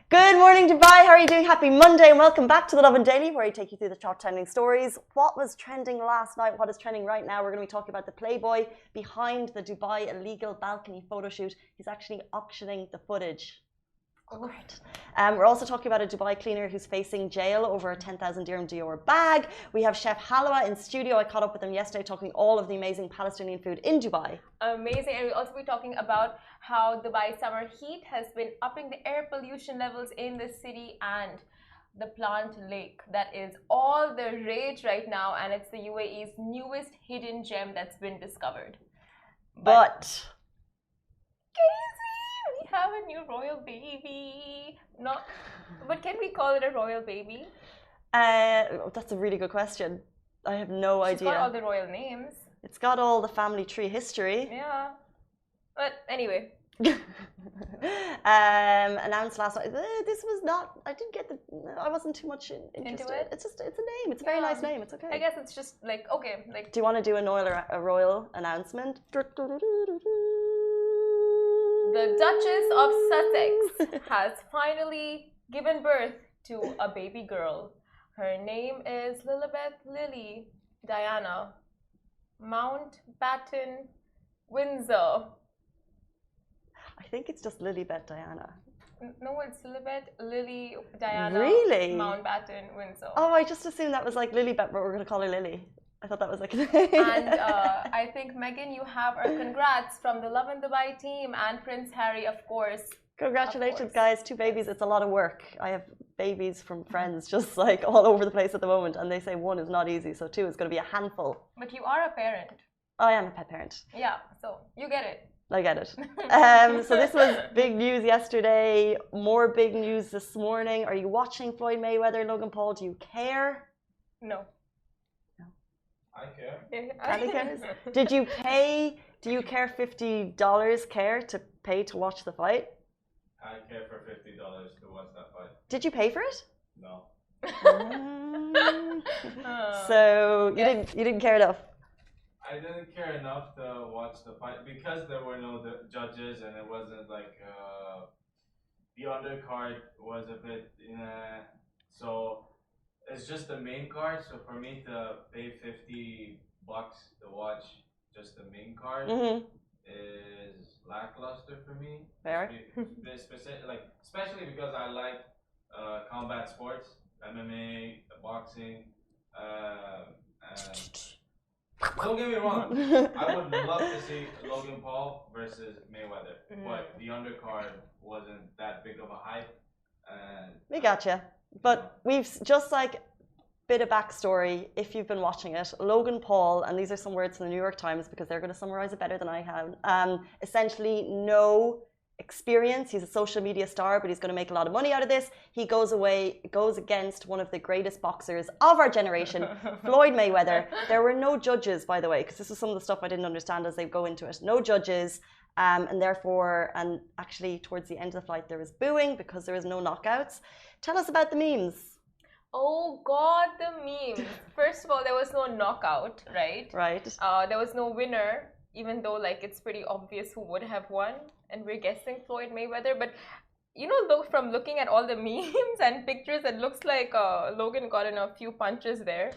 Good morning, Dubai. How are you doing? Happy Monday and welcome back to the Lovin Daily, where I take you through the top trending stories. What was trending last night? What is trending right now? We're going to be talking about the Playboy behind the Dubai illegal balcony photo shoot. He's actually auctioning the footage. Great. We're also talking about a Dubai cleaner who's facing jail over a 10,000 dirham Dior bag. We have Chef Halwa in studio. I caught up with him yesterday talking all of the amazing Palestinian food in Dubai. Amazing. And we'll also be talking about how Dubai summer heat has been upping the air pollution levels in the city and the plant lake that is all the rage right now, and it's the UAE's newest hidden gem that's been discovered. But We have a new royal baby. Not, but can we call it a royal baby? that's a really good question. I have no idea. It's got all the royal names. It's got all the family tree history. Yeah. But anyway. Announced last night. This was not. I didn't get the. I wasn't too much interested. Into it? It's just. It's a name. It's a very nice name. It's okay. I guess it's just like okay. Like. Do you want to do a royal announcement? The Duchess of Sussex has finally given birth to a baby girl. Her name is Lilibet Lily Diana Mountbatten Windsor. I think it's just Lilibet Diana. No, it's Lilibet Lily Diana Really? Mountbatten Windsor. Oh, I just assumed that was like Lilibet, but we're going to call her Lily. I thought that was like a name. And I think, Megan, you have our congrats from the Lovin Dubai team and Prince Harry, of course. Congratulations, guys. 2 babies. It's a lot of work. I have babies from friends just like all over the place at the moment, and they say 1 is not easy, so 2 is going to be a handful. But you are a parent. I am a pet parent. Yeah, so you get it. I get it. So this was big news yesterday. More big news this morning. Are you watching Floyd Mayweather, Logan Paul? Do you care? No. I care. Andy cares? Did you pay? Do you care $50 care to pay to watch the fight? I care for $50 to watch that fight. Did you pay for it? No. So you didn't care enough. I didn't care enough to watch the fight because there were no judges and it wasn't like the undercard was a bit so it's just the main card. So for me to pay $50 to watch just the main card is lackluster for me. Fair. Especially because I like combat sports, MMA, boxing. Don't get me wrong. I would love to see Logan Paul versus Mayweather, but the undercard wasn't that big of a hype. We gotcha. But we've just like bit of backstory if you've been watching it. Logan Paul, and these are some words from the New York Times because they're going to summarize it better than I have. Essentially, no experience. He's a social media star, but he's going to make a lot of money out of this. He goes against one of the greatest boxers of our generation, Floyd Mayweather. There were no judges, by the way, because this is some of the stuff I didn't understand as they go into it. No judges. And therefore, and actually towards the end of the fight, there was booing because there was no knockouts. Tell us about the memes. Oh God, the memes. First of all, there was no knockout, right? Right. There was no winner, even though like it's pretty obvious who would have won. And we're guessing Floyd Mayweather. But you know, though, from looking at all the memes and pictures, it looks like Logan got in a few punches there.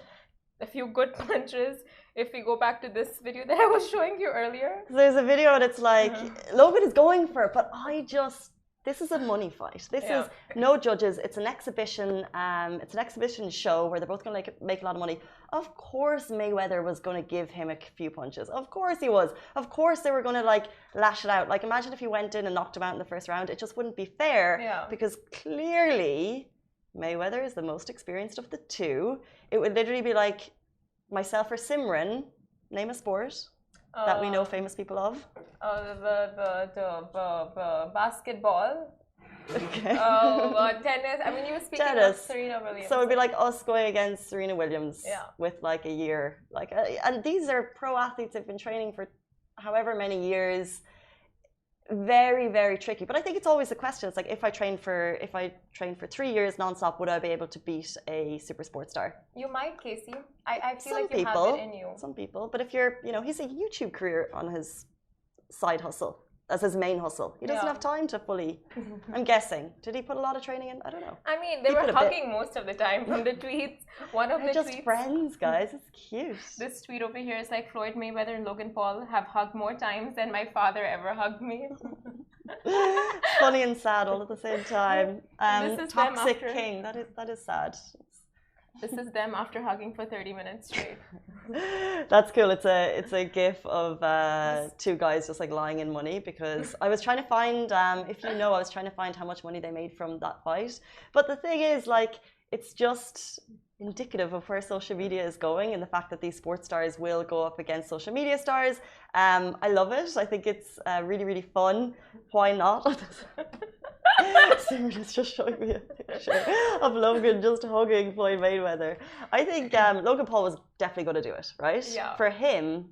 A few good punches. If we go back to this video that I was showing you earlier. There's a video and it's like, Logan is going for it, but this is a money fight. This is no judges. It's an exhibition. It's an exhibition show where they're both going to make a lot of money. Of course, Mayweather was going to give him a few punches. Of course he was. Of course they were going to like lash it out. Like imagine if he went in and knocked him out in the first round. It just wouldn't be fair. Yeah. Because clearly Mayweather is the most experienced of the two. It would literally be like myself or Simran. Name a sport that we know famous people of. The basketball. Okay. Tennis. I mean, you were speaking of Serena Williams. So it'd be like us going against Serena Williams with like a year. And these are pro athletes who've been training for however many years. Very, very tricky. But I think it's always a question. It's like if I train for 3 years nonstop, would I be able to beat a super sports star? You might, Casey. I feel Some like you have it in you. Some people. But if you're, he's a YouTube career on his side hustle. as his main hustle. He doesn't have time to fully. I'm guessing. Did he put a lot of training in? I don't know. I mean, they were hugging most of the time from the tweets. One of the just tweets. Friends, guys. It's cute. This tweet over here is like Floyd Mayweather and Logan Paul have hugged more times than my father ever hugged me. Funny and sad all at the same time. This is Toxic them after, king. That is sad. This is them after hugging for 30 minutes straight. That's cool. It's a gif of two guys just like lying in money, because I was trying to find, if you know, I was trying to find how much money they made from that fight. But the thing is, like, it's just indicative of where social media is going, and the fact that these sports stars will go up against social media stars. I love it. I think it's really, really fun. Why not? Simran is just showing me a picture of Logan just hugging Floyd Mayweather. I think Logan Paul was definitely going to do it, right? Yeah. For him,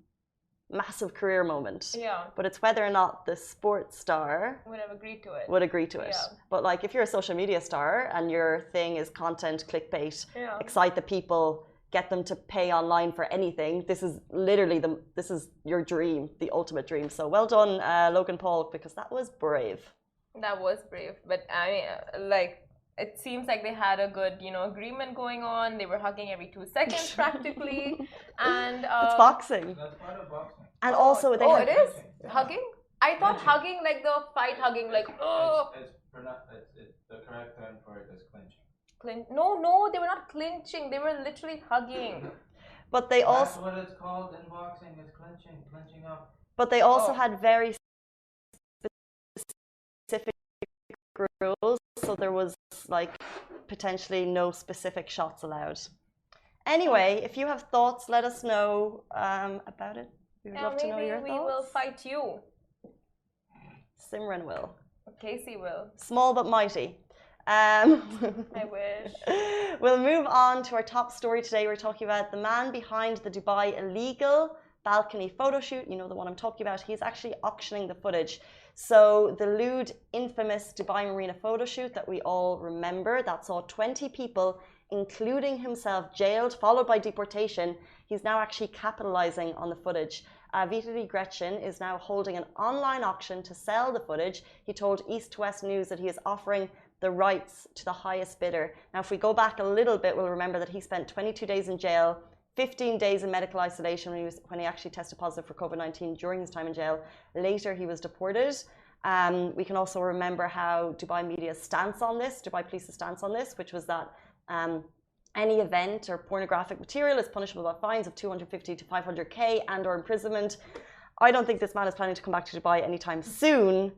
massive career moment. Yeah. But it's whether or not the sports star would have agreed to it. Would agree to it. Yeah. But like, if you're a social media star and your thing is content, clickbait, excite the people, get them to pay online for anything, this is literally this is your dream, the ultimate dream. So well done, Logan Paul, because that was brave. That was brave, but I mean, like, it seems like they had a good, agreement going on. They were hugging every 2 seconds practically, and it's boxing. That's part of boxing. And also, they it is hugging. I thought hugging like the fight hugging, like The correct term for it is clinching. No, they were not clinching. They were literally hugging. But they also. That's what it's called in boxing. It's clinching up. But they also had very specific rules, so there was like potentially no specific shots allowed. Anyway, if you have thoughts, let us know about it. We would love to know your thoughts. Maybe we will fight you. Simran will. Casey will. Small but mighty. I wish. We'll move on to our top story today. We're talking about the man behind the Dubai illegal balcony photo shoot. You know the one I'm talking about. He's actually auctioning the footage. So the lewd, infamous Dubai Marina photo shoot that we all remember, that saw 20 people, including himself, jailed, followed by deportation. He's now actually capitalizing on the footage. Vitaly Gretchen is now holding an online auction to sell the footage. He told East to West News that he is offering the rights to the highest bidder. Now, if we go back a little bit, we'll remember that he spent 22 days in jail, 15 days in medical isolation when he actually tested positive for COVID-19 during his time in jail. Later, he was deported. We can also remember how Dubai media's stance on this, Dubai police's stance on this, which was that any event or pornographic material is punishable by fines of 250 to 500k and or imprisonment. I don't think this man is planning to come back to Dubai anytime soon,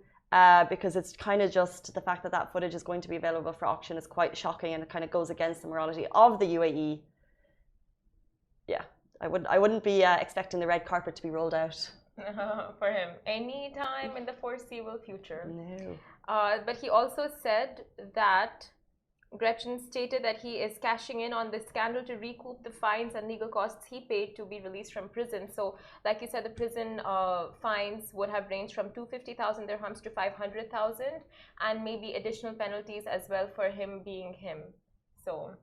because it's kind of just the fact that that footage is going to be available for auction is quite shocking, and it kind of goes against the morality of the UAE. Yeah, I wouldn't be expecting the red carpet to be rolled out. For him, anytime in the foreseeable future. No. But he also said that Gretchen stated that he is cashing in on the scandal to recoup the fines and legal costs he paid to be released from prison. So, like you said, the prison fines would have ranged from 250,000 dirhams to 500,000, and maybe additional penalties as well for him being him. So,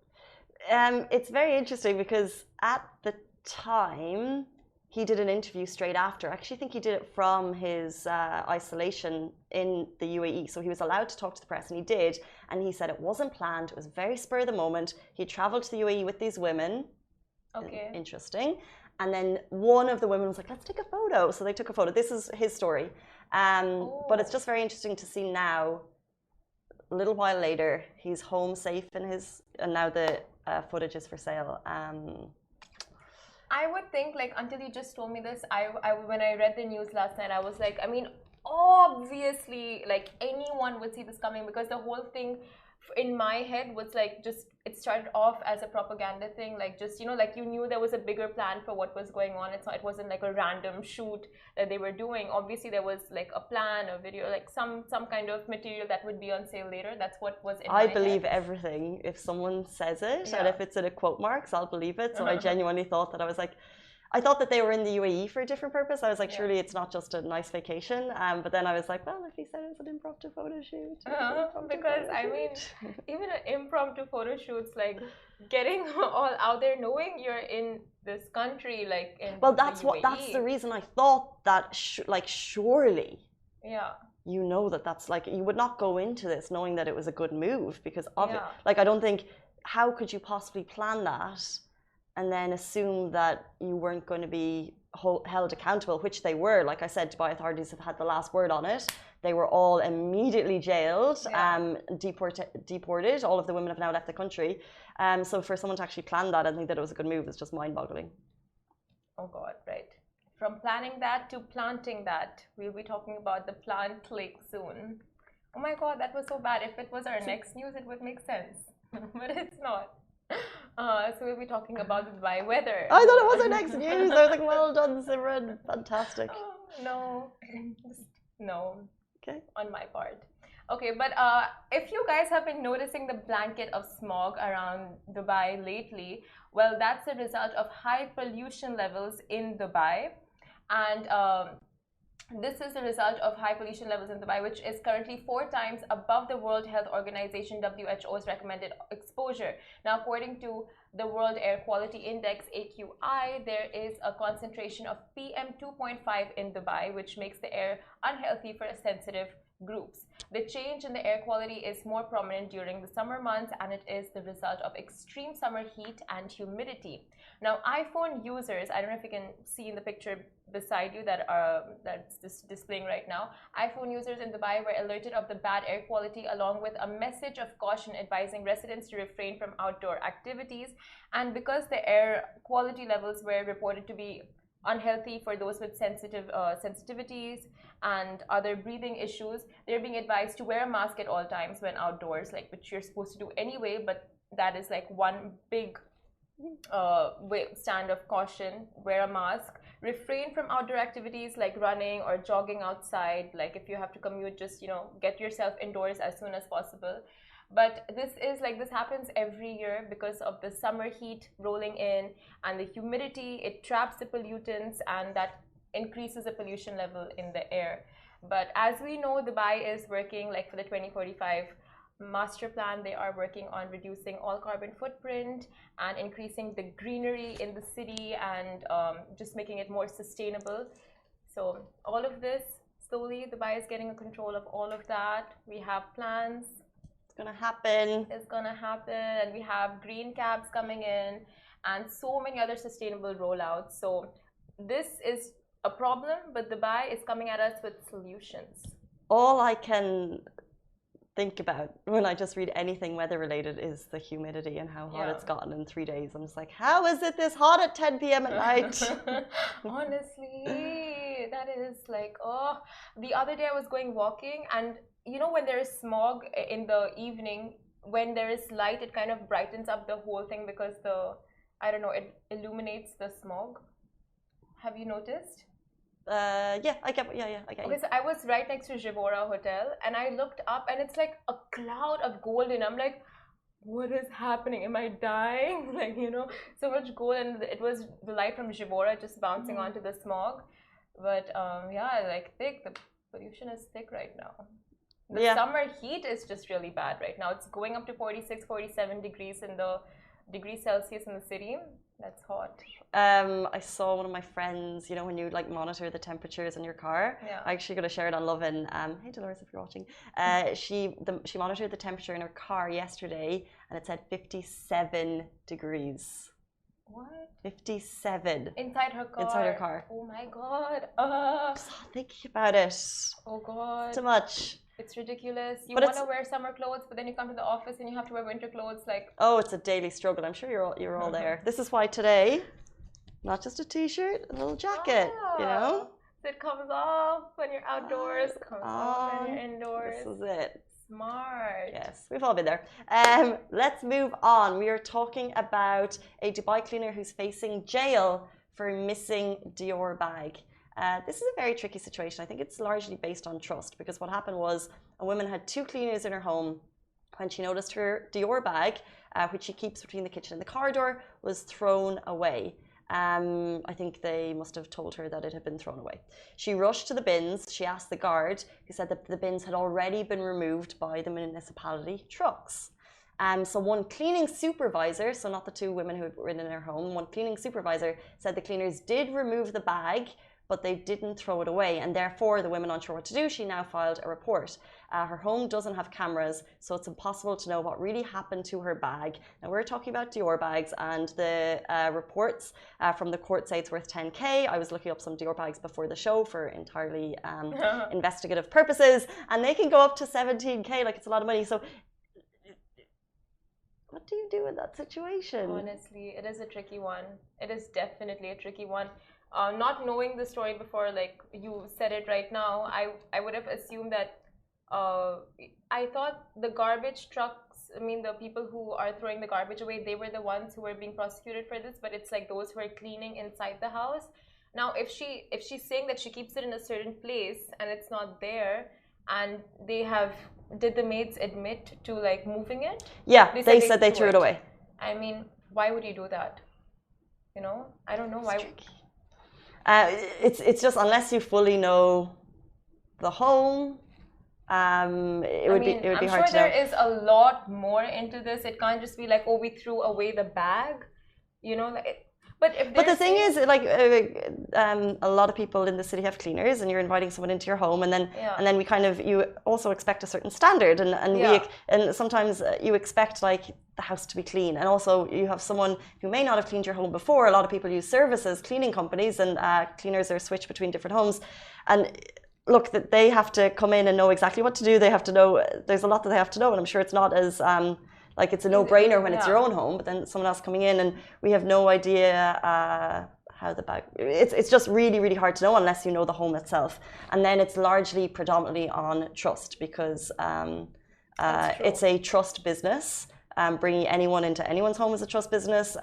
it's very interesting because at the time he did an interview straight after. I actually think he did it from his isolation in the UAE. So he was allowed to talk to the press, and he did. And he said it wasn't planned. It was very spur of the moment. He traveled to the UAE with these women. Okay. Interesting. And then one of the women was like, let's take a photo. So they took a photo. This is his story. But it's just very interesting to see now, a little while later, he's home safe in his, and now the footage is for sale. I would think, like, until you just told me this, when I read the news last night, I was like, I mean, obviously, like, anyone would see this coming, because the whole thing in my head was like, just, it started off as a propaganda thing, like, just, like, you knew there was a bigger plan for what was going on. It wasn't like a random shoot that they were doing. Obviously, there was like a plan, a video, like some kind of material that would be on sale later. That's what was in my head. I believe everything if someone says it, and if it's in a quote marks, I'll believe it. So I genuinely thought that I thought that they were in the UAE for a different purpose. I was like, surely it's not just a nice vacation. But then I was like, well, if he said it was an impromptu photo shoot. Because, I mean, even an impromptu photo shoot's like getting all out there, knowing you're in this country, like in that's the reason I thought that, surely. Yeah. You know that that's like, you would not go into this knowing that it was a good move because of it. Yeah. Like, I don't think, how could you possibly plan that and then assume that you weren't going to be held accountable, which they were. Like I said, Dubai authorities have had the last word on it. They were all immediately jailed, deported. All of the women have now left the country. So for someone to actually plan that and think that it was a good move is just mind-boggling. Oh God, right. From planning that to planting that, we'll be talking about the plant lake soon. Oh my God, that was so bad. If it was our next news, it would make sense, but it's not. So we'll be talking about the Dubai weather. I thought it was our next news. I was like, well done, Simran. Fantastic. Oh, no, no. Okay. On my part. Okay, but if you guys have been noticing the blanket of smog around Dubai lately, well, that's a result of high pollution levels in Dubai. And this is a result of high pollution levels in Dubai, which is currently 4 times above the World Health Organization WHO's recommended exposure. Now, according to the World Air Quality Index AQI, there is a concentration of PM 2.5 in Dubai, which makes the air unhealthy for sensitive groups. The change in the air quality is more prominent during the summer months, and it is the result of extreme summer heat and humidity. Now, iPhone users, I don't know if you can see in the picture beside you that's displaying right now, iPhone users in Dubai were alerted of the bad air quality along with a message of caution advising residents to refrain from outdoor activities. And because the air quality levels were reported to be unhealthy for those with sensitivities and other breathing issues, they're being advised to wear a mask at all times when outdoors, like, which you're supposed to do anyway, but that is like one big stand of caution. Wear a mask, refrain from outdoor activities like running or jogging outside. Like, if you have to commute, just, you know, get yourself indoors as soon as possible. But this happens every year because of the summer heat rolling in and the humidity. It traps the pollutants and that increases the pollution level in the air. But as we know, Dubai is working, like, for the 2045 master plan. They are working on reducing all carbon footprint and increasing the greenery in the city and just making it more sustainable. So all of this, slowly Dubai is getting a control of all of that. We have plans. Gonna happen. It's gonna happen, and we have green cabs coming in and so many other sustainable rollouts. So this is a problem, but Dubai is coming at us with solutions. All I can think about when I just read anything weather related is the humidity and how hot it's gotten in 3 days. I'm just like, how is it this hot at 10 p.m. at night? Honestly, that is like, oh, the other day I was going walking, and you know, when there is smog in the evening, when there is light, it kind of brightens up the whole thing because I don't know, it illuminates the smog. Have you noticed? Yeah, I get. Yeah, I get. Okay, so I was right next to Jivora Hotel, and I looked up, and it's like a cloud of gold, and I'm like, what is happening? Am I dying? Like, you know, so much gold, and it was the light from Jivora just bouncing onto the smog. But yeah, like thick. The pollution is thick right now. The summer heat is just really bad right now. It's going up to 46, 47 degrees degrees Celsius in the city. That's hot. I saw one of my friends, you know, when you like monitor the temperatures in your car. Yeah. I actually got to share it on Lovin. Hey Dolores, if you're watching. She monitored the temperature in her car yesterday, and it said 57 degrees. What? 57. Inside her car. Inside her car. Oh my God. Just thinking about it. Oh God. Too much. It's ridiculous. You want to wear summer clothes, but then you come to the office and you have to wear winter clothes. Like, oh, it's a daily struggle. I'm sure you're all there. This is why today, not just a t-shirt, a little jacket. You know, so it comes off when you're outdoors. Comes off when you're indoors. This is it. Smart. Yes, we've all been there. Let's move on. We are talking about a Dubai cleaner who's facing jail for missing Dior bag. This is a very tricky situation. I think it's largely based on trust, because what happened was a woman had 2 cleaners in her home when she noticed her Dior bag, which she keeps between the kitchen and the corridor, was thrown away. I think they must have told her that it had been thrown away. She rushed to the bins. She asked the guard, who said that the bins had already been removed by the municipality trucks. So one cleaning supervisor, so not the 2 women who were in their home, one cleaning supervisor said the cleaners did remove the bag, but they didn't throw it away, and therefore the women unsure what to do, she now filed a report. Her home doesn't have cameras, so it's impossible to know what really happened to her bag. Now we're talking about Dior bags, and the reports from the court say it's worth 10k. I was looking up some Dior bags before the show for entirely investigative purposes, and they can go up to 17k. Like, it's a lot of money. So what do you do in that situation? Honestly, it is a tricky one. It is definitely a tricky one. Not knowing the story before, like you said it right now, I would have assumed that. I thought the garbage trucks, I mean, the people who are throwing the garbage away, they were the ones who were being prosecuted for this, but it's like those who are cleaning inside the house. Now, if she's saying that she keeps it in a certain place and it's not there, and did the maids admit to like moving it? Yeah, they said they threw it away. I mean, why would you do that? You know, I don't know why. It's just, unless you fully know the home, it would be hard to know. I'm sure there is a lot more into this. It can't just be like, oh, we threw away the bag, you know. But the thing is, like, a lot of people in the city have cleaners, and you're inviting someone into your home, and then you also expect a certain standard, and sometimes you expect like the house to be clean, and also you have someone who may not have cleaned your home before. A lot of people use services, cleaning companies, and cleaners are switched between different homes, and look, that they have to come in and know exactly what to do. They have to know, there's a lot that they have to know, and I'm sure it's not as like it's a no-brainer when it's your own home, but then someone else coming in, and we have no idea how the bag. It's just really, really hard to know unless you know the home itself, and then it's largely predominantly on trust, because it's a trust business. Bringing anyone into anyone's home is a trust business,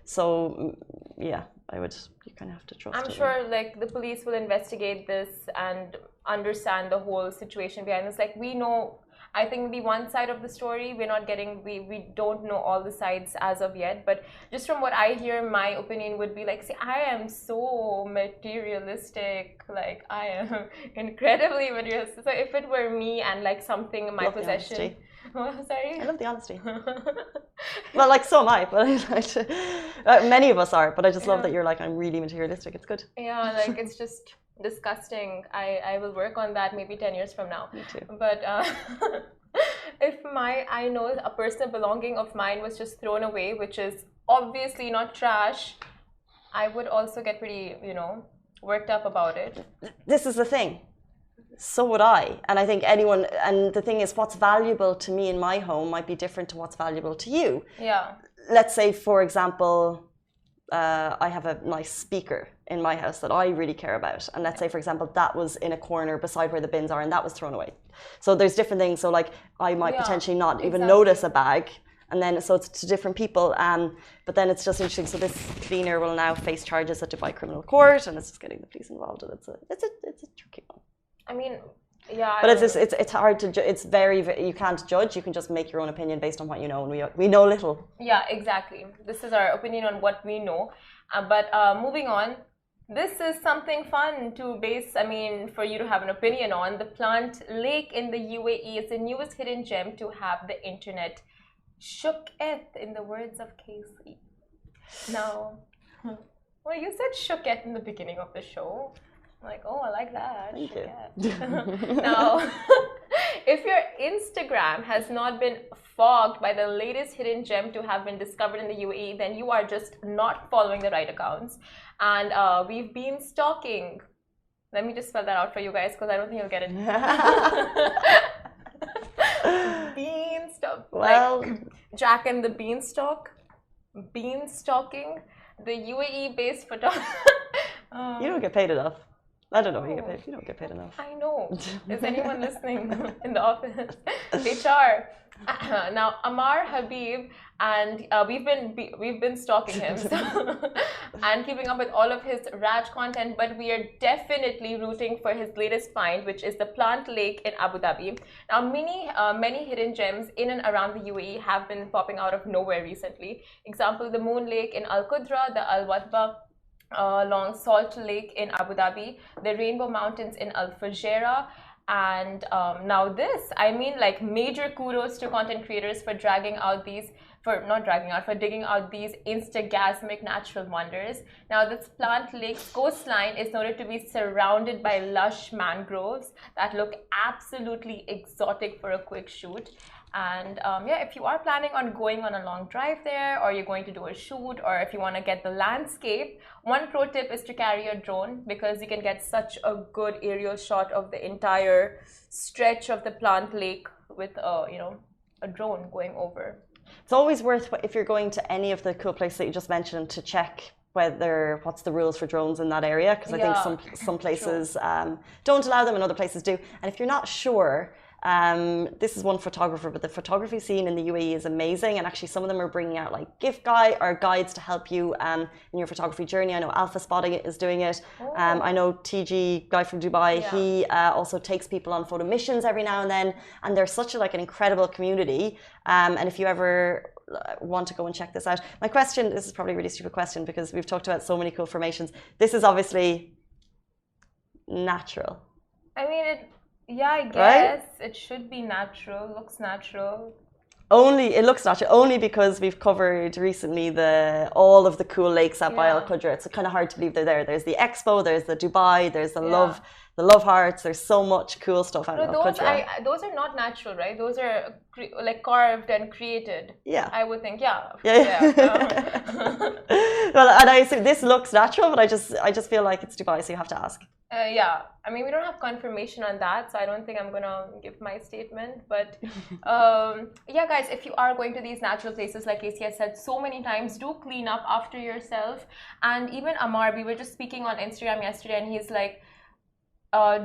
so yeah, you kind of have to trust. I'm sure like the police will investigate this and understand the whole situation behind this. Like, we know, I think the one side of the story we're not getting, we don't know all the sides as of yet, but just from what I hear, my opinion would be like, see, I am so materialistic, like I am incredibly materialistic. So if it were me and like something in my possession. Oh, sorry? I love the honesty. Well, like, so am I, but many of us are, but I just love that you're like, I'm really materialistic. It's good. Yeah, like, it's just disgusting. I will work on that maybe 10 years from now. Me too. But if I know a personal belonging of mine was just thrown away, which is obviously not trash, I would also get pretty, worked up about it. This is the thing. So would I. And I think anyone, and the thing is, what's valuable to me in my home might be different to what's valuable to you. Yeah. Let's say, for example, I have a nice speaker in my house that I really care about. And let's say, for example, that was in a corner beside where the bins are, and that was thrown away. So there's different things. So like, I might potentially not even notice a bag. And then, so it's to different people. But then it's just interesting. So this cleaner will now face charges at Dubai Criminal Court, and it's just getting the police involved. And it's a tricky one. I mean, yeah. But it's hard to. It's very, you can't judge. You can just make your own opinion based on what you know, and we know little. Yeah, exactly. This is our opinion on what we know. But moving on, this is something fun to base. I mean, for you to have an opinion on. The plant lake in the UAE is the newest hidden gem to have the internet shooketh, in the words of Casey. Now, well, you said shooketh in the beginning of the show. Like, oh, I like that. Thank you. Now, if your Instagram has not been fogged by the latest hidden gem to have been discovered in the UAE, then you are just not following the right accounts. And we've been stalking. Let me just spell that out for you guys, because I don't think you'll get it. Beanstalk. Well, like Jack and the Beanstalk. Beanstalking. The UAE-based photographer. You don't get paid enough. I don't know what you get paid. You don't get paid enough. I know. Is anyone listening in the office? HR. Now, Amar Habib, and we've been stalking him and keeping up with all of his Raj content, but we are definitely rooting for his latest find, which is the plant lake in Abu Dhabi. Now, many hidden gems in and around the UAE have been popping out of nowhere recently. Example, the Moon Lake in Al Qudra, the Al Wadba along Salt Lake in Abu Dhabi, the Rainbow Mountains in Al Fujairah, And now this, I mean, like major kudos to content creators for digging out these instagasmic natural wonders. Now this plant lake's coastline is noted to be surrounded by lush mangroves that look absolutely exotic for a quick shoot. And yeah, if you are planning on going on a long drive there, or you're going to do a shoot, or if you want to get the landscape, one pro tip is to carry a drone, because you can get such a good aerial shot of the entire stretch of the plant lake with a drone going over. It's always worth, if you're going to any of the cool places that you just mentioned, to check what's the rules for drones in that area, because I think some places don't allow them and other places do. And if you're not sure, this is one photographer, but the photography scene in the UAE is amazing, and actually some of them are bringing out like guides to help you in your photography journey. I know Alpha Spotting is doing it. I know TG, guy from Dubai, he also takes people on photo missions every now and then, and they're such an incredible community. And if you ever want to go and check this out, my question, this is probably a really stupid question because we've talked about so many cool formations. This is obviously natural. I mean, I guess it should be natural. Looks natural. It looks natural only because we've covered recently all of the cool lakes at Baal Qudra. It's kind of hard to believe they're there. There's the Expo, there's the Dubai, there's the Love Hearts. There's so much cool stuff out of Qudra. Those are not natural, right? Those are like carved and created. Yeah, I would think. Yeah. Well, and I assume this looks natural, but I just feel like it's Dubai, so you have to ask. Yeah, I mean, we don't have confirmation on that, so I don't think I'm gonna give my statement. But yeah, guys, if you are going to these natural places, like Casey has said so many times, do clean up after yourself. And even Amar, we were just speaking on Instagram yesterday, and he's like,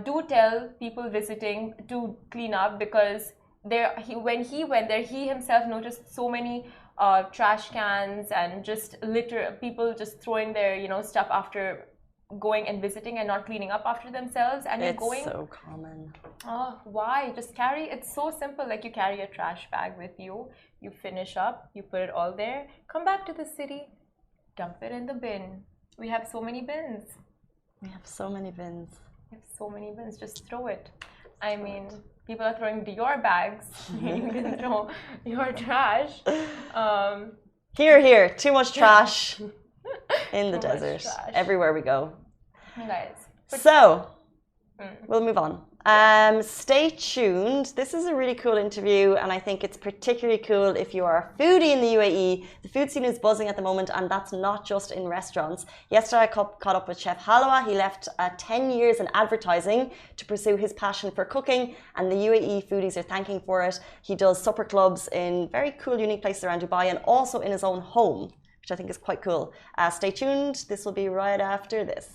do tell people visiting to clean up, because when he went there, he himself noticed so many trash cans and just litter, people just throwing their stuff after going and visiting and not cleaning up after themselves. And it's so common. Oh, why? Just carry, it's so simple. Like, you carry a trash bag with you, you finish up, you put it all there, come back to the city, dump it in the bin. We have so many bins. We have so many bins. Just throw it. I mean, people are throwing Dior bags. You can throw your trash. Here, too much trash in the desert. Everywhere we go. Guys. So, we'll move on. Stay tuned. This is a really cool interview, and I think it's particularly cool if you are a foodie in the UAE. The food scene is buzzing at the moment, and that's not just in restaurants. Yesterday I caught up with Chef Halawa. He left 10 years in advertising to pursue his passion for cooking, and the UAE foodies are thanking for it. He does supper clubs in very cool, unique places around Dubai, and also in his own home, which I think is quite cool. Stay tuned. This will be right after this.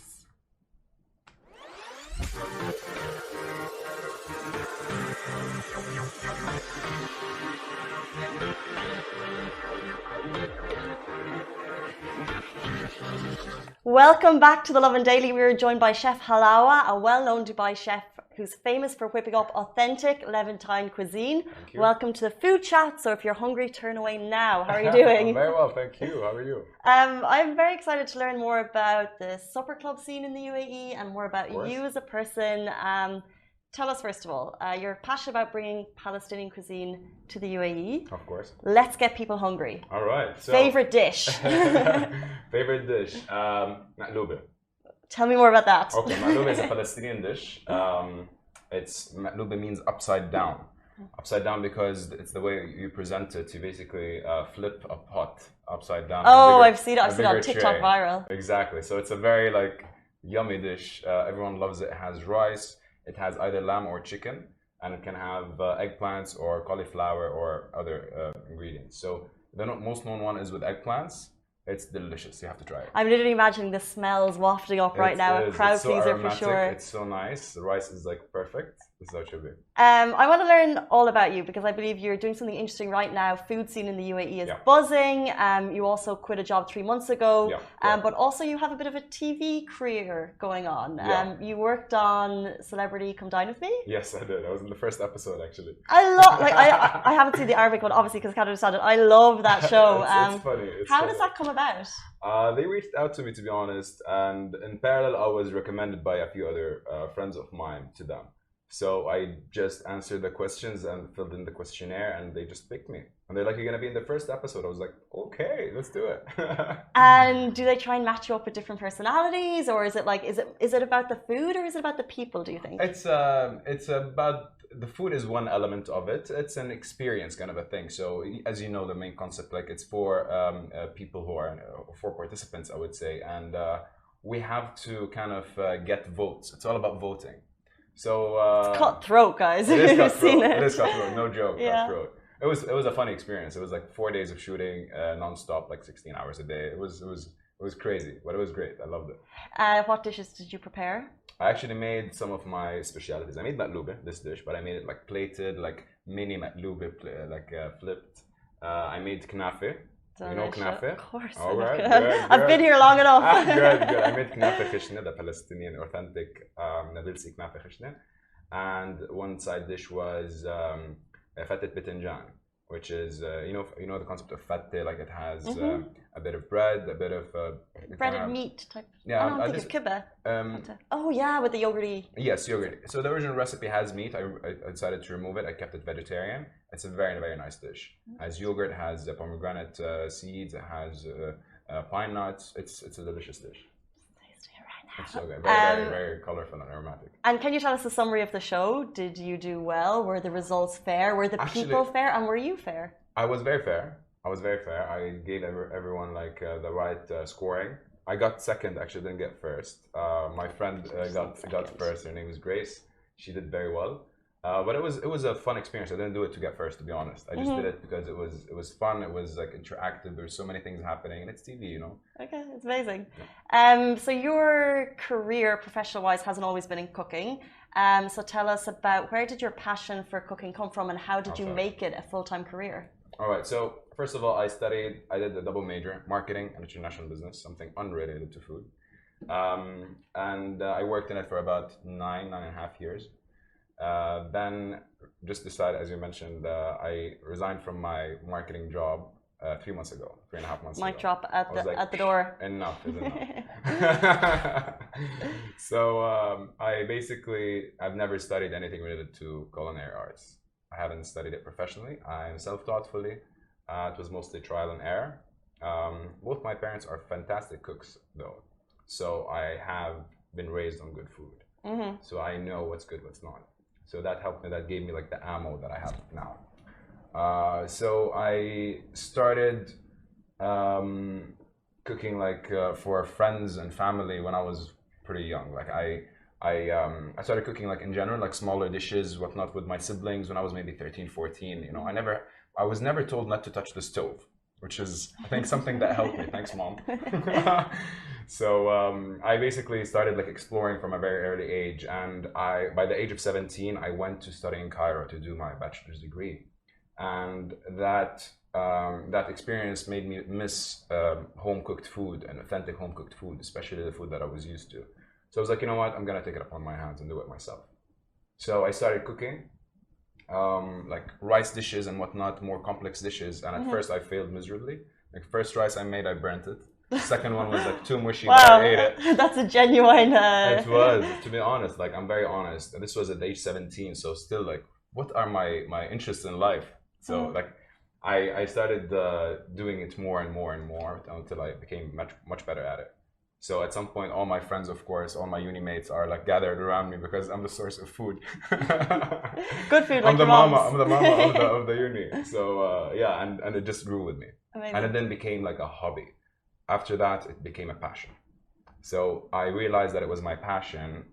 Welcome back to the Lovin Daily. We are joined by Chef Halawa, a well-known Dubai chef who's famous for whipping up authentic Levantine cuisine. Welcome to the food chat. So if you're hungry, turn away now. How are you doing? Very well, thank you. How are you? I'm very excited to learn more about the supper club scene in the UAE and more about you as a person. Tell us, first of all, you're passionate about bringing Palestinian cuisine to the UAE. Of course. Let's get people hungry. All right. So, favorite dish? Favorite dish? Maqloubeh. Tell me more about that. Okay, maqloubeh is a Palestinian dish. Maqloubeh means upside down. Upside down because it's the way you present it. You basically flip a pot upside down. Oh, I've seen it. I've seen it on TikTok viral. Exactly. So it's a very yummy dish. Everyone loves it. It has rice. It has either lamb or chicken, and it can have eggplants or cauliflower or other ingredients. So the most known one is with eggplants. It's delicious. You have to try it. I'm literally imagining the smells wafting up right now. A crowd pleaser for sure. It's so nice. The rice is perfect. This is how it should be. I want to learn all about you because I believe you're doing something interesting right now. Food scene in the UAE is buzzing. You also quit a job 3 months ago. But also you have a bit of a TV career going on. You worked on Celebrity Come Dine With Me? Yes, I did. I was in the first episode actually. I haven't seen the Arabic one obviously because I can't understand it. I love that show. It's funny. How does that come about? They reached out to me, to be honest, and in parallel I was recommended by a few other friends of mine to them. So I just answered the questions and filled in the questionnaire, and they just picked me. And they're like, "You're gonna be in the first episode." I was like, "Okay, let's do it." And do they try and match you up with different personalities, or is it like is it about the food, or is it about the people? Do you think It's about the food is one element of it. It's an experience kind of a thing. So as you know, the main concept, like it's for people who are for participants, I would say, and we have to kind of get votes. It's all about voting. So it's cutthroat, guys? It is You've cutthroat. seen it. It is cutthroat. No joke. Yeah. Cutthroat. It was a funny experience. It was like 4 days of shooting non-stop, like 16 hours a day. It was crazy, but it was great. I loved it. What dishes did you prepare? I actually made some of my specialities. I made matlube, this dish, but I made it like plated, like mini matlube, like flipped. I made knafe. You know knafe? Of course. All right. I've been here long enough. Good. I made knafe khishne, the Palestinian authentic Nabilsi knafe khishne. And one side dish was fatted bitinjan, which is you know the concept of fatte, like it has a bit of bread, a bit of breaded meat type. Yeah, I don't think of kibbe. Oh yeah, with the yogurty. Yes, yogurt. So the original recipe has meat. I decided to remove it. I kept it vegetarian. It's a very, very nice dish. It has yogurt, has pomegranate seeds, it has pine nuts. It's a delicious dish. It's so good. Very, very colorful and aromatic. And can you tell us a summary of the show? Did you do well? Were the results fair? Were the people fair? And were you fair? I was very fair. I gave everyone like the right scoring. I got second. Actually, didn't get first. My friend got first. Her name is Grace. She did very well. But it was a fun experience. I didn't do it to get first, to be honest. I just did it because it was fun. It was like interactive. There's so many things happening, and it's TV, you know. Okay, it's amazing. Yeah. So your career, professional-wise, hasn't always been in cooking. So tell us about where did your passion for cooking come from, and how did you make it a full-time career? All right. So first of all, I did a double major, marketing and international business, something unrelated to food, and I worked in it for about 9.5 years. Then just decided, as you mentioned, I resigned from my marketing job 3 months ago, 3.5 months ago. Mic drop at the door. Enough is enough. So I've never studied anything related to culinary arts. I haven't studied it professionally. I'm self-taught fully. It was mostly trial and error. Both my parents are fantastic cooks, though. So I have been raised on good food. So I know what's good, what's not. So that helped me, that gave me like the ammo that I have now. So I started cooking like for friends and family when I was pretty young. Like I started cooking like in general, like smaller dishes, whatnot, with my siblings when I was maybe 13, 14. You know, I was never told not to touch the stove, which is, I think, something that helped me. Thanks, Mom. So I basically started like exploring from a very early age, and by the age of 17, I went to study in Cairo to do my bachelor's degree, and that experience made me miss home cooked food and authentic home cooked food, especially the food that I was used to. So I was like, you know what, I'm gonna take it upon my hands and do it myself. So I started cooking like rice dishes and whatnot, more complex dishes, and at first I failed miserably. Like first rice I made, I burnt it. The second one was like too mushy, but I ate it. That's a genuine. It was, to be honest. Like I'm very honest, and this was at age 17. So still, like, what are my interests in life? So like, I started doing it more and more and more until I became much better at it. So at some point, all my friends, of course, all my uni mates are like gathered around me because I'm the source of food. Good food, like I'm the mama of the uni. So yeah, and it just grew with me. Amazing. And it then became like a hobby. After that, it became a passion. So I realized that it was my passion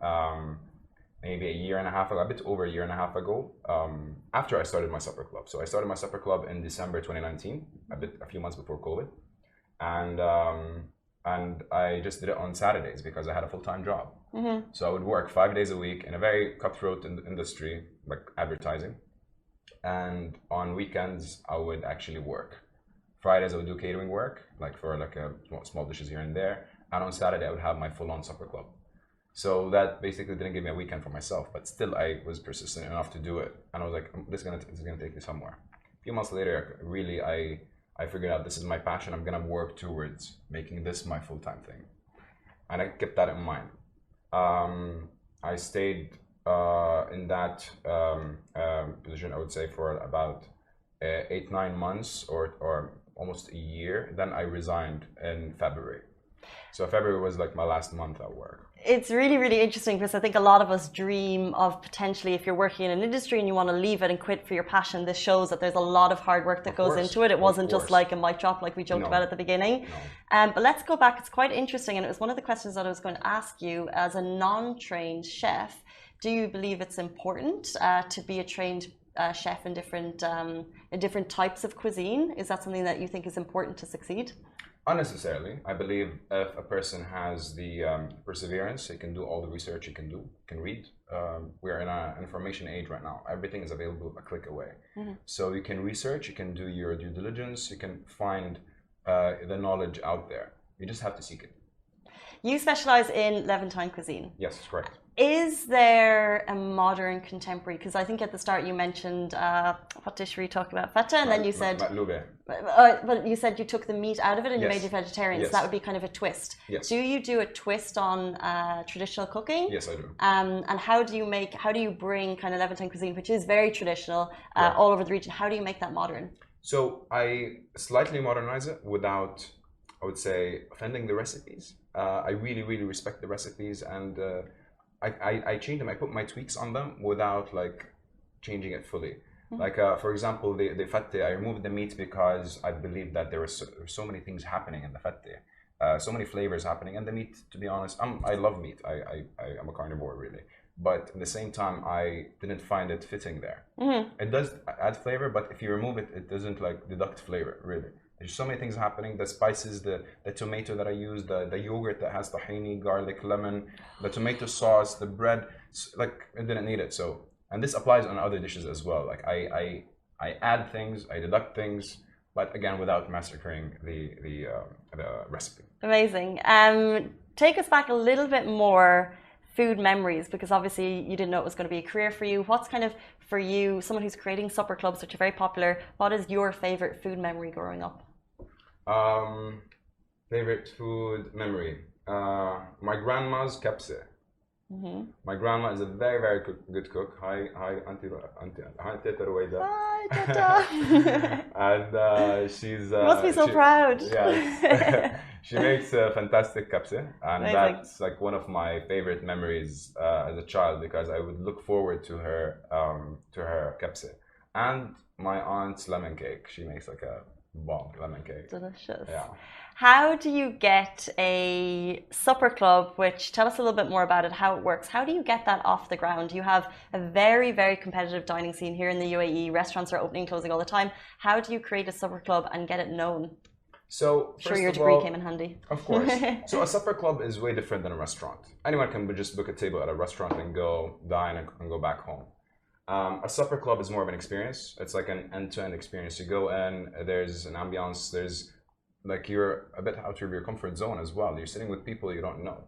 maybe a year and a half ago, a bit over a year and a half ago, after I started my supper club. So I started my supper club in December 2019, a few months before COVID. And I just did it on Saturdays because I had a full-time job. So I would work 5 days a week in a very cutthroat industry, like advertising. And on weekends, I would actually work. Fridays I would do catering work, like for like a small dishes here and there. And on Saturday I would have my full-on supper club. So that basically didn't give me a weekend for myself, but still I was persistent enough to do it. And I was like, this is gonna take me somewhere. A few months later, really I figured out this is my passion. I'm gonna work towards making this my full-time thing. And I kept that in mind. I stayed in that position, I would say, for about 8, 9 months or almost a year. Then I resigned in February. So February was like my last month at work. It's really, really interesting because I think a lot of us dream of potentially, if you're working in an industry and you want to leave it and quit for your passion, this shows that there's a lot of hard work that goes into it. It wasn't just like a mic drop like we joked about at the beginning. But let's go back. It's quite interesting. And it was one of the questions that I was going to ask you as a non-trained chef. Do you believe it's important to be a trained chef in different types of cuisine? Is that something that you think is important to succeed? Unnecessarily. I believe if a person has the perseverance, he can do all the research he can do, can read. We're in an information age right now. Everything is available a click away. So you can research, you can do your due diligence, you can find the knowledge out there. You just have to seek it. You specialize in Levantine cuisine. Yes, correct. Is there a modern contemporary? Because I think at the start you mentioned what dish were you talking about? Feta, and then you said. But you said you took the meat out of it and you made it vegetarian. Yes. So that would be kind of a twist. Yes. Do you do a twist on traditional cooking? Yes, I do. And how do you bring kind of Levantine cuisine, which is very traditional, all over the region? How do you make that modern? So I slightly modernize it without, I would say, offending the recipes. I really, really respect the recipes, and I change them. I put my tweaks on them without like changing it fully. Like for example, the fette, I removed the meat because I believe that there were so many things happening in the fette, so many flavors happening. And the meat, to be honest, I love meat. I'm a carnivore really, but at the same time, I didn't find it fitting there. It does add flavor, but if you remove it, it doesn't like deduct flavor really. There's so many things happening. The spices, the tomato that I use, the yogurt that has tahini, garlic, lemon, the tomato sauce, the bread, like it didn't need it. So, and this applies on other dishes as well. Like I add things, I deduct things, but again without massacring the recipe. Amazing. Take us back a little bit more. Food memories, because obviously you didn't know it was going to be a career for you. What's kind of, for you, someone who's creating supper clubs, which are very popular, what is your favorite food memory growing up? Favorite food memory? My grandma's kebse. My grandma is a very, very good cook. Hi, Auntie Ruwaida. Hi, Tata. And she's... you must be so proud. Yes. She makes a fantastic kebse, and Amazing. that's like one of my favorite memories as a child, because I would look forward to her kebse. And my aunt's lemon cake. She makes like a bomb lemon cake. Delicious. Yeah. How do you get a supper club, which, tell us a little bit more about it, how it works. How do you get that off the ground? You have a very, very competitive dining scene here in the UAE. Restaurants are opening and closing all the time. How do you create a supper club and get it known? So, sure, your degree came in handy. Of course. So a supper club is way different than a restaurant. Anyone can just book a table at a restaurant and go dine and go back home. A supper club is more of an experience. It's like an end-to-end experience. You go in, there's an ambiance, there's like you're a bit out of your comfort zone as well. You're sitting with people you don't know.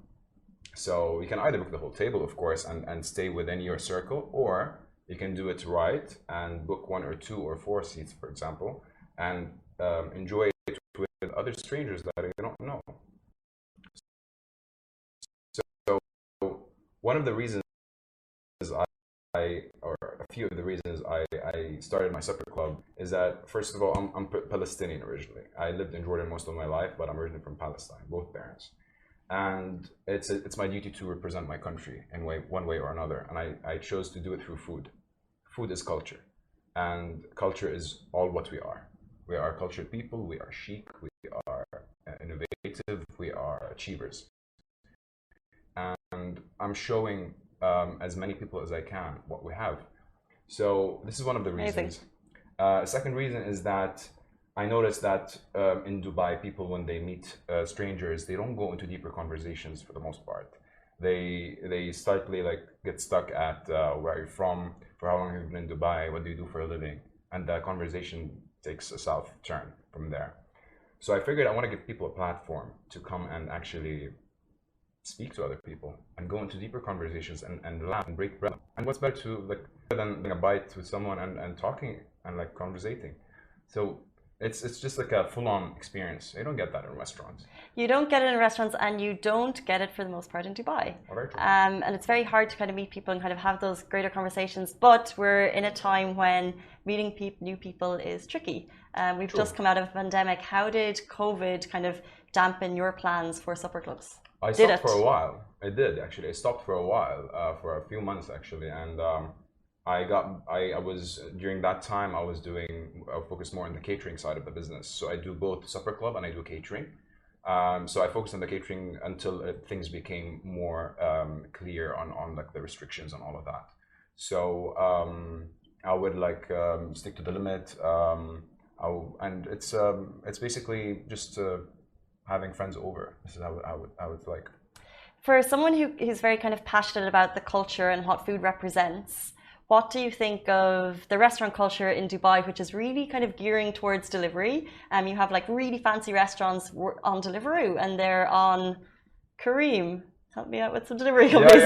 So you can either book the whole table, of course, and stay within your circle, or you can do it right and book 1 or 2 or 4 seats, for example, and enjoy it with other strangers that you don't know. So one of the reasons or a few of the reasons I started my supper club is that, first of all, I'm Palestinian originally. I lived in Jordan most of my life, but I'm originally from Palestine, both parents. And it's my duty to represent my country in one way or another. And I chose to do it through food. Food is culture. And culture is all what we are. We are cultured people, we are chic, we are innovative, we are achievers. And I'm showing as many people as I can what we have. So this is one of the reasons. Second reason is that I noticed that in Dubai, people, when they meet strangers, they don't go into deeper conversations for the most part. They slightly like get stuck at where are you from, for how long have you been in Dubai, what do you do for a living, and the conversation takes a south turn from there. So I figured I want to give people a platform to come and actually speak to other people and go into deeper conversations and laugh and break bread. And what's better than a bite with someone and talking and like conversating. So It's just like a full-on experience. You don't get that in restaurants. You don't get it in restaurants, and you don't get it for the most part in Dubai. Very true. And it's very hard to kind of meet people and kind of have those greater conversations. But we're in a time when meeting new people is tricky. We've True. just come out of a pandemic. How did COVID kind of dampen your plans for supper clubs? I stopped for a while. I did actually. I stopped for a while, for a few months actually, and I was during that time I was focused more on the catering side of the business. So I do both supper club and I do catering. So I focused on the catering until things became more clear on like the restrictions and all of that. So I would like stick to the limit, and it's basically just having friends over. This is how it's like. For someone who's very kind of passionate about the culture and what food represents, what do you think of the restaurant culture in Dubai, which is really kind of gearing towards delivery? You have like really fancy restaurants on Deliveroo, and they're on Kareem. Help me out with some delivery companies.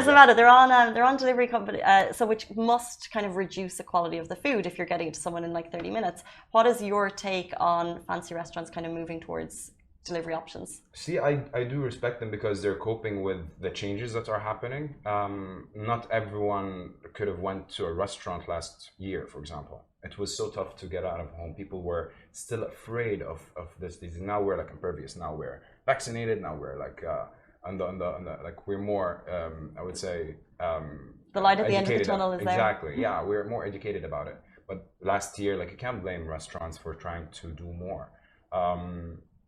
Zomato. They're on delivery company, so which must kind of reduce the quality of the food if you're getting it to someone in like 30 minutes. What is your take on fancy restaurants kind of moving towards delivery options? See, I do respect them because they're coping with the changes that are happening. Not everyone could have went to a restaurant last year, for example. It was so tough to get out of home. People were still afraid of this disease. Now we're like impervious. Now we're vaccinated. Now we're like on the like we're more I would say the light at the end of the tunnel is there. Exactly. Yeah, we're more educated about it. But last year, like you can't blame restaurants for trying to do more.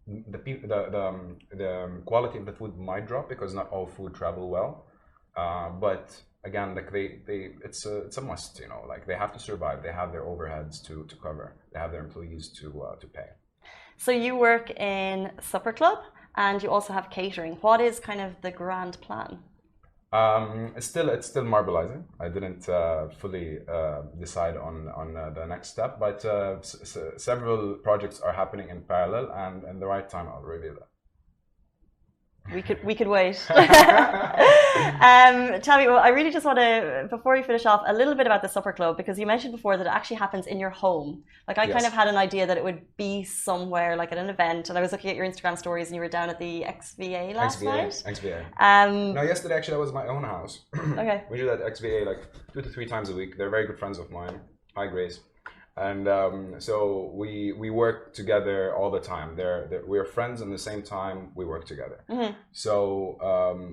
The quality of the food might drop because not all food travel well, but again, like it's a must, you know, like they have to survive. They have their overheads to cover. They have their employees to pay. So you work in supper club and you also have catering. What is kind of the grand plan? It's still marbleizing. I didn't fully decide on the next step, but several projects are happening in parallel, and in the right time I'll reveal that. We could wait. Tell me, well, I really just want to, before we finish off, a little bit about the supper club, because you mentioned before that it actually happens in your home. Like I kind of had an idea that it would be somewhere like at an event, and I was looking at your Instagram stories and you were down at the XVA last night. XVA. No, yesterday actually that was my own house. Okay. We do that at XVA like 2 to 3 times a week. They're very good friends of mine. Hi, Grace. And so we work together all the time. We're friends, and at the same time we work together. Mm-hmm. So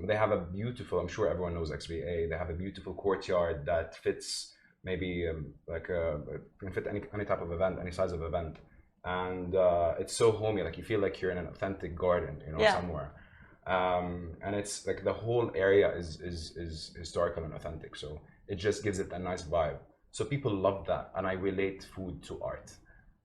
they have a beautiful, I'm sure everyone knows XVA, they have a beautiful courtyard that fits maybe can fit any type of event, any size of event. And it's so homey, like you feel like you're in an authentic garden, you know, somewhere. And it's like the whole area is historical and authentic, so it just gives it a nice vibe. So people love that, and I relate food to art.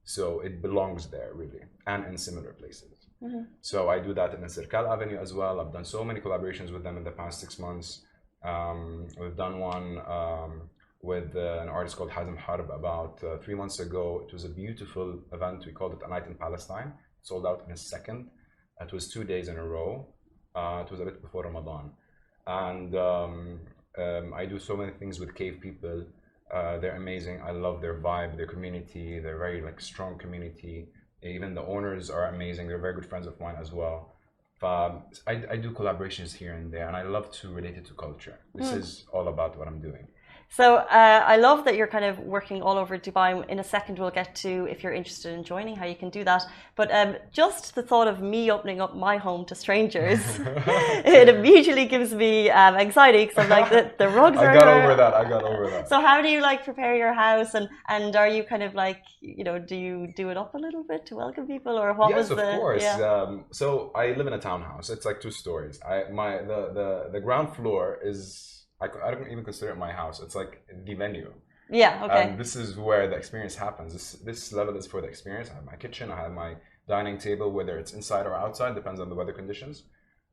So it belongs there, really, and in similar places. Mm-hmm. So I do that in the Circal Avenue as well. I've done so many collaborations with them in the past 6 months. We've done one with an artist called Hazem Harb about 3 months ago. It was a beautiful event. We called it A Night in Palestine. It sold out in a second. It was 2 days in a row. It was a bit before Ramadan. And I do so many things with cave people. They're amazing. I love their vibe, their community. They're very like strong community. Even the owners are amazing. They're very good friends of mine as well. I do collaborations here and there, and I love to relate it to culture. This is all about what I'm doing. So I love that you're kind of working all over Dubai. In a second, we'll get to, if you're interested in joining, how you can do that. But just the thought of me opening up my home to strangers, it immediately gives me anxiety, because I'm like, the rugs are... I got over that. So how do you like prepare your house, and are you kind of like, you know, do you do it up a little bit to welcome people, or what was the... Yes, of course. Yeah. So I live in a townhouse. It's like 2 stories. The ground floor is... I don't even consider it my house. It's like the venue. Yeah, okay. And this is where the experience happens. This level is for the experience. I have my kitchen, I have my dining table, whether it's inside or outside, depends on the weather conditions.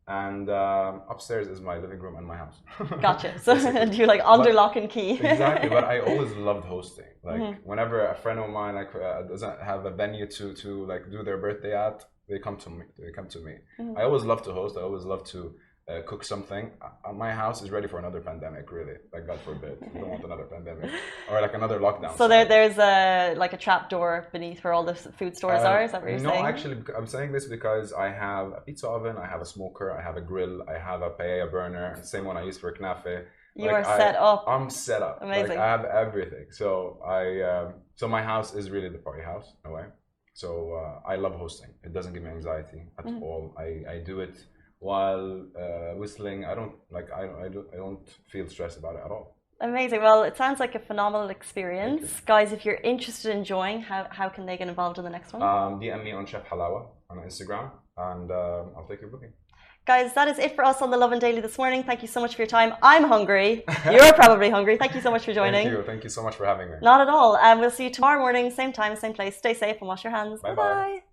And upstairs is my living room and my house. Gotcha. So you like under lock and key. Exactly, but I always loved hosting. Like whenever a friend of mine like doesn't have a venue to like do their birthday at, they come to me. I always love to host. I always love to cook something. My house is ready for another pandemic, really. Like, God forbid. We don't want another pandemic. Or like another lockdown. So there's like a trap door beneath where all the food stores are, is that what you're saying? No, actually, I'm saying this because I have a pizza oven, I have a smoker, I have a grill, I have a paella burner, same one I use for knafe. You are set up. I'm set up. Amazing. Like, I have everything. So so my house is really the party house in a way. So I love hosting. It doesn't give me anxiety at all. I do it while whistling. I don't feel stressed about it at all. Amazing. Well, it sounds like a phenomenal experience. Guys, if you're interested in enjoying, how can they get involved in the next one? DM me on Chef Halawa on Instagram, and I'll take your booking. Guys, that is it for us on the Lovin Daily this morning. Thank you so much for your time. I'm hungry. You're probably hungry. Thank you so much for joining. Thank you so much for having me. Not at all. And we'll see you tomorrow morning, same time, same place. Stay safe and wash your hands. Bye-bye. Bye-bye.